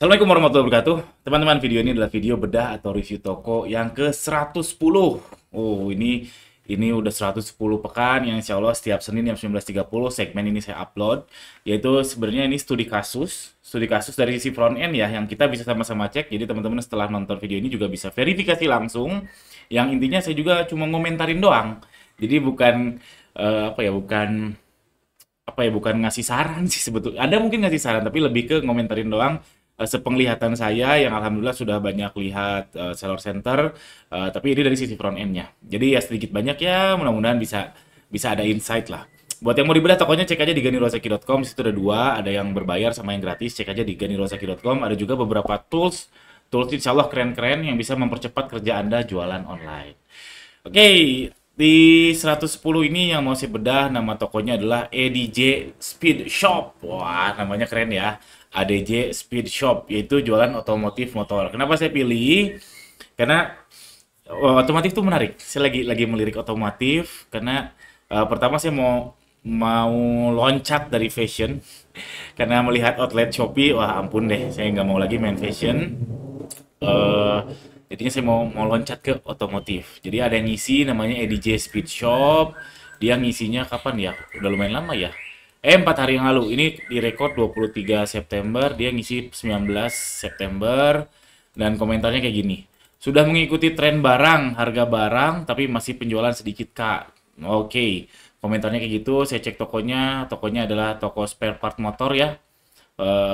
Assalamualaikum warahmatullahi wabarakatuh. Teman-teman, video ini adalah video bedah atau review toko yang ke-110. Oh, ini udah 110 pekan yang insya Allah setiap Senin jam 19.30 segmen ini saya upload. Yaitu sebenarnya ini studi kasus dari sisi front end ya, yang kita bisa sama-sama cek. Jadi teman-teman setelah nonton video ini juga bisa verifikasi langsung. Yang intinya saya juga cuma ngomentarin doang. Jadi bukan bukan ngasih saran sih sebetulnya. Ada mungkin ngasih saran, tapi lebih ke ngomentarin doang sepenglihatan saya yang alhamdulillah sudah banyak lihat seller center, tapi ini dari sisi front end-nya. Jadi ya sedikit banyak ya, mudah-mudahan bisa bisa ada insight lah. Buat yang mau dibedah tokonya cek aja di ganirosaki.com, situ ada dua, ada yang berbayar sama yang gratis, cek aja di ganirosaki.com. Ada juga beberapa tools insya Allah keren-keren yang bisa mempercepat kerja Anda jualan online. Oke, di 110 ini yang mau saya bedah nama tokonya adalah ADJ Speed Shop. Wah, namanya keren ya. ADJ Speed Shop, yaitu jualan otomotif motor. Kenapa saya pilih? Karena otomotif itu menarik. Saya lagi melirik otomotif karena pertama saya mau loncat dari fashion karena melihat outlet Shopee, wah ampun deh, saya nggak mau lagi main fashion. eh Jadinya saya mau loncat ke otomotif. Jadi ada yang ngisi namanya EDJ Speed Shop. Dia ngisinya kapan ya? Udah lumayan lama ya. 4 hari yang lalu. Ini direkod 23 September, dia ngisi 19 September dan komentarnya kayak gini. Sudah mengikuti tren barang, harga barang, tapi masih penjualan sedikit, Kak. Oke. Komentarnya kayak gitu. Saya cek tokonya. Tokonya adalah toko spare part motor ya.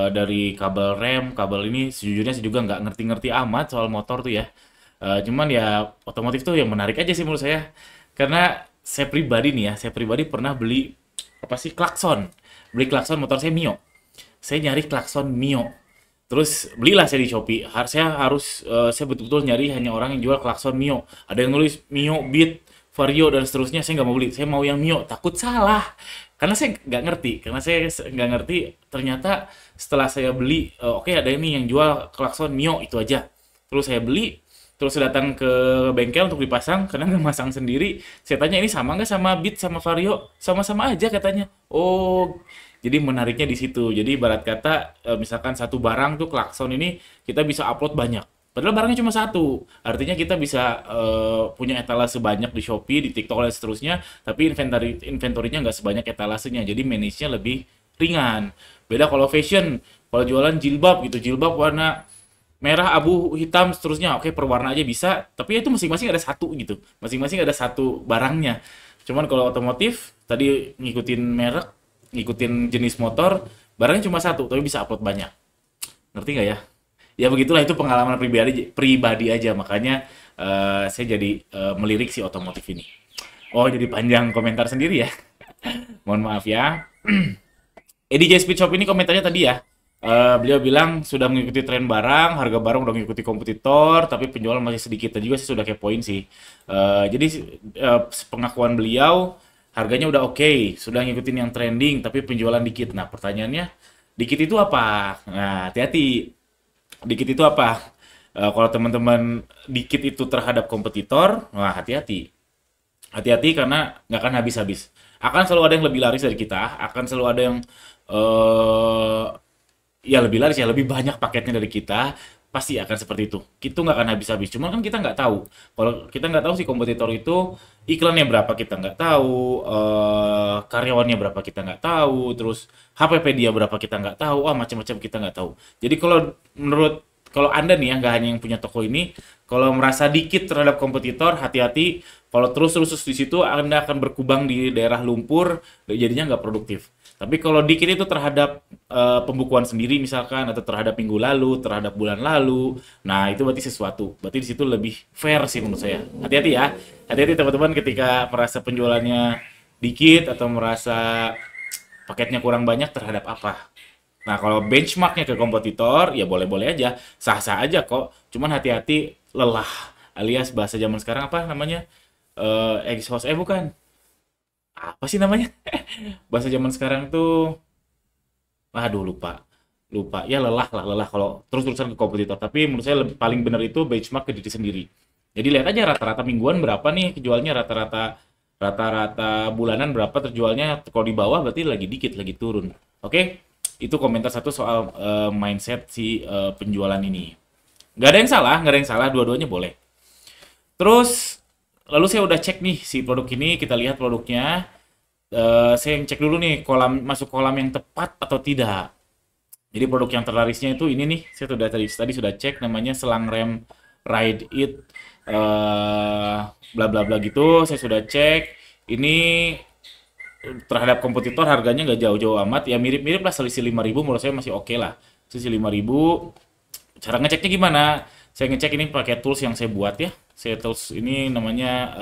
Dari kabel rem, kabel ini sejujurnya saya juga nggak ngerti-ngerti amat soal motor tuh ya. Cuman ya otomotif tuh yang menarik aja sih menurut saya. Karena saya pribadi nih ya, saya pribadi pernah beli apa sih klakson. Beli klakson motor saya Mio. Saya nyari klakson Mio. Terus belilah saya di Shopee. Saya betul-betul nyari hanya orang yang jual klakson Mio. Ada yang nulis Mio, Beat, Vario dan seterusnya. Saya nggak mau beli. Saya mau yang Mio. Takut salah. Karena saya nggak ngerti. Karena saya nggak ngerti. Ternyata setelah saya beli, oke ada ini yang jual klakson Mio itu aja. Terus saya beli. Terus saya datang ke bengkel untuk dipasang karena nggak masang sendiri. Saya tanya ini sama nggak sama Beat sama Vario? Sama-sama aja katanya. Oh, jadi menariknya di situ. Jadi ibarat kata misalkan satu barang tuh klakson ini kita bisa upload banyak. Padahal barangnya cuma satu. Artinya kita bisa punya etalase banyak di Shopee, di TikTok dan seterusnya, tapi inventory-nya nggak sebanyak etalasenya. Jadi manage-nya lebih ringan. Beda kalau fashion, kalau jualan jilbab gitu, jilbab warna merah, abu, hitam, seterusnya. Oke, per warna aja bisa, tapi itu masing-masing ada satu gitu. Masing-masing ada satu barangnya. Cuman kalau otomotif, tadi ngikutin merek, ngikutin jenis motor, barangnya cuma satu, tapi bisa upload banyak. Ngerti nggak ya? Ya begitulah, itu pengalaman pribadi pribadi aja, makanya saya jadi melirik si otomotif ini. Oh, jadi panjang komentar sendiri ya. Mohon maaf ya. EDJ Speed Shop ini komentarnya tadi ya. Beliau bilang sudah mengikuti tren barang, harga barang udah mengikuti kompetitor, tapi penjualan masih sedikit. Tadi juga saya sudah kepoin sih. Jadi pengakuan beliau, harganya udah oke, sudah ngikutin yang trending, tapi penjualan dikit. Nah, pertanyaannya, dikit itu apa? Nah, hati-hati. Dikit itu apa? Kalau teman-teman dikit itu terhadap kompetitor, wah hati-hati. Hati-hati karena nggak akan habis-habis. Akan selalu ada yang lebih laris dari kita, akan selalu ada yang eh ya lebih laris ya, lebih banyak paketnya dari kita, pasti akan seperti itu. Itu nggak akan habis-habis. Cuman kan kita nggak tahu. Kalau kita nggak tahu si kompetitor itu iklannya berapa kita nggak tahu, karyawannya berapa kita nggak tahu, terus HPP dia berapa kita nggak tahu, macam-macam kita nggak tahu. Jadi kalau Anda nih ya, nggak hanya yang punya toko ini, kalau merasa dikit terhadap kompetitor, hati-hati. Kalau terus-terus di situ, Anda akan berkubang di daerah lumpur, jadinya nggak produktif. Tapi kalau dikit itu terhadap pembukuan sendiri misalkan, atau terhadap minggu lalu, terhadap bulan lalu, nah itu berarti sesuatu. Berarti di situ lebih fair sih menurut saya. Hati-hati ya. Hati-hati teman-teman ketika merasa penjualannya dikit atau merasa paketnya kurang banyak terhadap apa. Nah, kalau benchmarknya ke kompetitor, ya boleh-boleh aja, sah-sah aja kok. Cuman hati-hati lelah, alias bahasa zaman sekarang apa namanya? Exhaust, bukan. Apa sih namanya? Bahasa zaman sekarang tuh, aduh lupa. Lupa. Ya lelah lah, lelah kalau terus-terusan ke kompetitor. Tapi menurut saya paling benar itu benchmark ke diri sendiri. Jadi lihat aja rata-rata mingguan berapa nih kejualnya, rata-rata bulanan berapa terjualnya. Kalau di bawah berarti lagi dikit, lagi turun. Oke? Itu komentar satu soal mindset si penjualan ini. Nggak ada yang salah, nggak ada yang salah, dua-duanya boleh. Terus lalu saya udah cek nih si produk ini, kita lihat produknya. Saya cek dulu nih masuk kolam yang tepat atau tidak. Jadi produk yang terlarisnya itu ini nih, saya tadi sudah cek namanya selang rem Ride It bla bla bla gitu. Saya sudah cek. Ini terhadap kompetitor harganya nggak jauh-jauh amat, ya mirip-mirip lah, selisih 5.000 menurut saya masih oke lah. Selisih 5.000. Cara ngeceknya gimana? Saya ngecek ini pakai tools yang saya buat ya. Saya tools ini namanya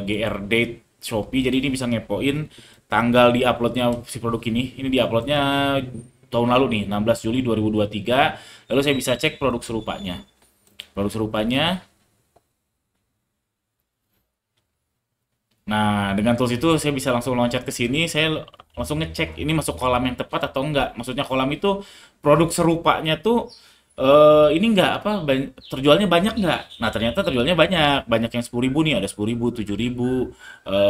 GR Date Shopee. Jadi ini bisa ngepoin tanggal di uploadnya si produk ini. Ini di uploadnya tahun lalu nih, 16 Juli 2023. Lalu saya bisa cek produk serupanya. Produk serupanya. Nah, dengan tools itu saya bisa langsung loncat ke sini, saya langsung ngecek ini masuk kolam yang tepat atau enggak. Maksudnya kolam itu produk serupanya tuh ini enggak apa terjualnya banyak enggak? Nah, ternyata terjualnya banyak. Banyak yang 10.000 nih, ada 10.000, 7.000,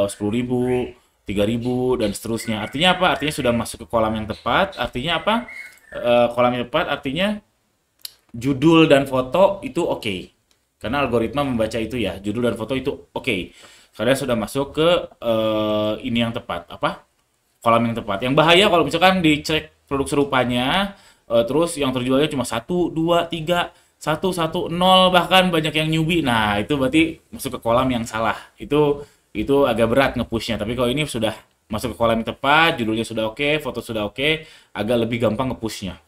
10.000, 3.000 dan seterusnya. Artinya apa? Artinya sudah masuk ke kolam yang tepat. Artinya apa? Kolam yang tepat artinya judul dan foto itu oke. Karena algoritma membaca itu ya, judul dan foto itu oke. Karena sudah masuk ke ini yang tepat, apa? Kolam yang tepat. Yang bahaya kalau misalkan dicek produk serupanya, terus yang terjualnya cuma satu, dua, tiga, satu, satu, nol, bahkan banyak yang newbie. Nah, itu berarti masuk ke kolam yang salah. Itu agak berat nge-pushnya. Tapi kalau ini sudah masuk ke kolam yang tepat, judulnya sudah oke, foto sudah oke, agak lebih gampang nge-pushnya.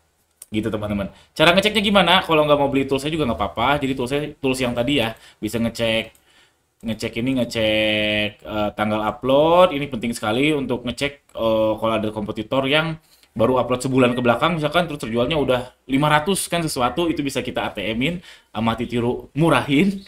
Gitu teman-teman. Cara ngeceknya gimana? Kalau nggak mau beli tools saya juga nggak apa-apa. Jadi tools yang tadi ya bisa ngecek tanggal upload. Ini penting sekali untuk ngecek kalau ada kompetitor yang baru upload sebulan ke belakang misalkan terus terjualnya udah 500 kan sesuatu, itu bisa kita ATM-in sama tiru murahin.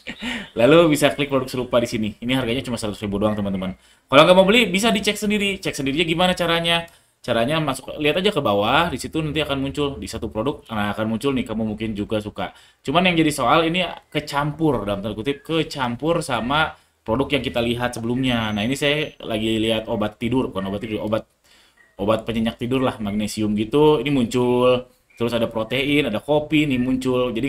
Lalu bisa klik produk serupa di sini. Ini harganya cuma 100.000 doang teman-teman. Kalau nggak mau beli bisa dicek sendiri. Cek sendirinya gimana caranya? Caranya masuk, lihat aja ke bawah, di situ nanti akan muncul di satu produk, nah akan muncul nih kamu mungkin juga suka. Cuman yang jadi soal ini kecampur dalam tanda kutip, kecampur sama produk yang kita lihat sebelumnya. Nah ini saya lagi lihat obat tidur, bukan obat tidur, obat obat penyenyak tidur lah, magnesium gitu. Ini muncul, terus ada protein, ada kopi nih muncul. Jadi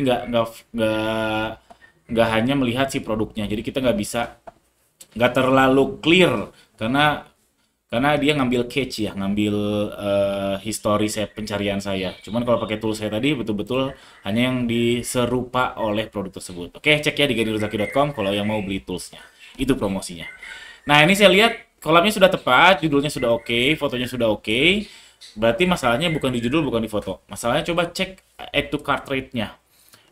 nggak hanya melihat si produknya. Jadi kita nggak terlalu clear karena dia ngambil cache ya, ngambil history saya pencarian saya. Cuman kalau pakai tool saya tadi betul-betul hanya yang diserupa oleh produk tersebut. Oke, cek ya di ganirozaki.com kalau yang mau beli toolsnya. Itu promosinya. Nah, ini saya lihat kolamnya sudah tepat, judulnya sudah oke, fotonya sudah oke. Berarti masalahnya bukan di judul, bukan di foto. Masalahnya coba cek add to cart rate-nya.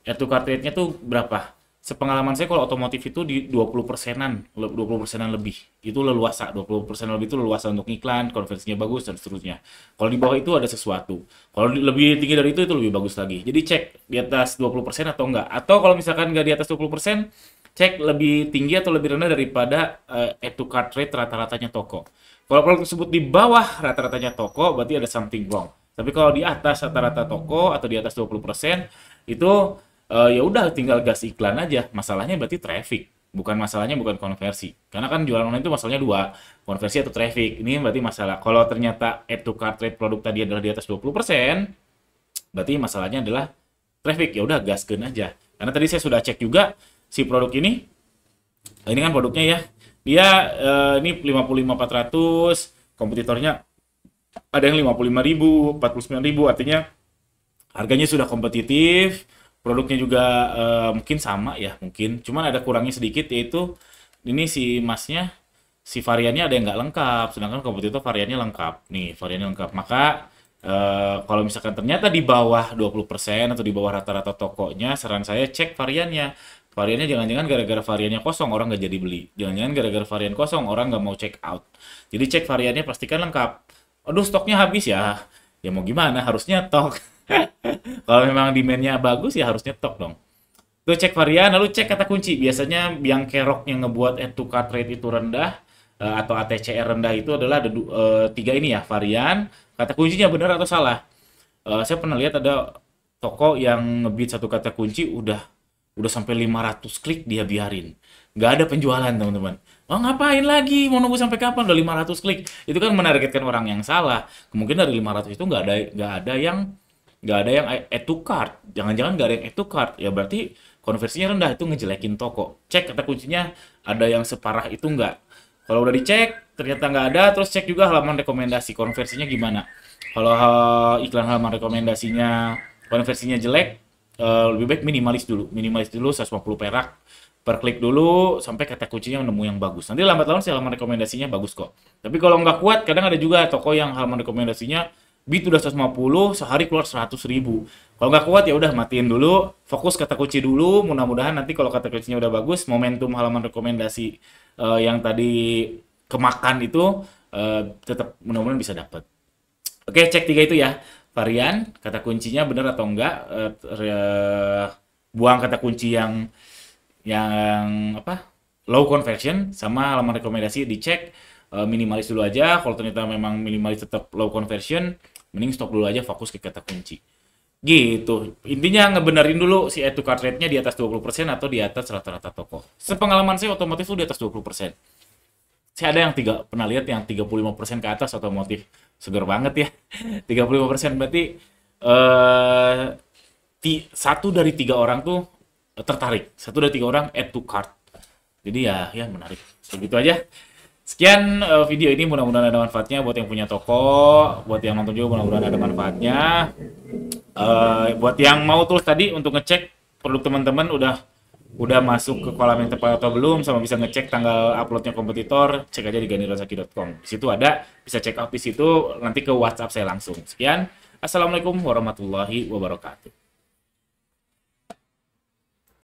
Add to cart rate-nya tuh berapa? Sepengalaman saya kalau otomotif itu di 20%-an, 20%-an lebih. Itu leluasa, 20% lebih itu leluasa untuk iklan, konversinya bagus dan seterusnya. Kalau di bawah itu ada sesuatu. Kalau lebih tinggi dari itu lebih bagus lagi. Jadi cek di atas 20% atau enggak. Atau kalau misalkan enggak di atas 20%, cek lebih tinggi atau lebih rendah daripada add to cart rate rata-ratanya toko. Kalau produk tersebut di bawah rata-ratanya toko, berarti ada something wrong. Tapi kalau di atas rata-rata toko atau di atas 20%, itu ya udah tinggal gas iklan aja. Masalahnya berarti traffic, bukan konversi. Karena kan jualan online itu masalahnya dua, konversi atau traffic. Ini berarti masalah. Kalau ternyata add to cart rate produk tadi adalah di atas 20%, berarti masalahnya adalah traffic. Ya udah gaskeun aja. Karena tadi saya sudah cek juga si produk ini kan produknya ya. Dia ini 55.400, kompetitornya ada yang 55.000, 49.000, artinya harganya sudah kompetitif. Produknya juga mungkin sama ya, mungkin. Cuman ada kurangnya sedikit, yaitu ini si emasnya, si variannya ada yang nggak lengkap. Sedangkan kompetitor variannya lengkap. Nih, variannya lengkap. Maka kalau misalkan ternyata di bawah 20% atau di bawah rata-rata tokonya, saran saya cek variannya. Variannya jangan-jangan gara-gara variannya kosong, orang nggak jadi beli. Jangan-jangan gara-gara varian kosong, orang nggak mau check out. Jadi cek variannya, pastikan lengkap. Aduh, stoknya habis ya. Ya mau gimana, harusnya stok. Kalau memang demand-nya bagus ya harus nyetok dong. Tuh cek varian, lalu cek kata kunci. Biasanya yang kerok yang ngebuat add to cart rate itu rendah atau ATCR rendah itu adalah ada tiga ini ya, varian, kata kuncinya benar atau salah. Saya pernah lihat ada toko yang ngebit satu kata kunci udah sampai 500 klik dia biarin. Nggak ada penjualan teman-teman. Oh, ngapain lagi? Mau nunggu sampai kapan? Udah 500 klik. Itu kan menargetkan orang yang salah. Kemungkinan dari 500 itu nggak ada yang add to cart. Jangan-jangan nggak ada yang add to cart. Ya berarti konversinya rendah, itu ngejelekin toko. Cek kata kuncinya ada yang separah itu nggak. Kalau udah dicek ternyata nggak ada, terus cek juga halaman rekomendasi konversinya gimana. Kalau iklan halaman rekomendasinya konversinya jelek, lebih baik minimalis dulu 150 perak per klik dulu sampai kata kuncinya nemu yang bagus. Nanti lambat laun si halaman rekomendasinya bagus kok. Tapi kalau nggak kuat, kadang ada juga toko yang halaman rekomendasinya bid udah 150, sehari keluar 100.000. Kalau nggak kuat ya udah matiin dulu, fokus kata kunci dulu. Mudah-mudahan nanti kalau kata kuncinya udah bagus, momentum halaman rekomendasi yang tadi kemakan itu tetap mudah-mudahan bisa dapat. Oke, cek tiga itu ya. Varian, kata kuncinya benar atau enggak, buang kata kunci yang apa? Low conversion sama halaman rekomendasi dicek, minimalis dulu aja. Kalau ternyata memang minimalis tetap low conversion, mending stop dulu aja, fokus ke kata kunci. Gitu. Intinya ngebenerin dulu si add to cart rate-nya di atas 20% atau di atas rata-rata toko. Sepengalaman saya otomotif tuh di atas 20%. Saya ada yang pernah lihat yang 35% ke atas otomotif. Seger banget ya. 35% berarti eh satu dari tiga orang tuh tertarik. Satu dari tiga orang add to cart. Jadi ya menarik. Begitu aja. Sekian video ini, mudah-mudahan ada manfaatnya buat yang punya toko, buat yang nonton juga mudah-mudahan ada manfaatnya. Buat yang mau tools tadi untuk ngecek produk teman-teman udah masuk ke kolam yang tepat atau belum, sama bisa ngecek tanggal uploadnya kompetitor, cek aja di ganirozaki.com. Di situ ada, bisa check out di situ, nanti ke WhatsApp saya langsung. Sekian, assalamualaikum warahmatullahi wabarakatuh.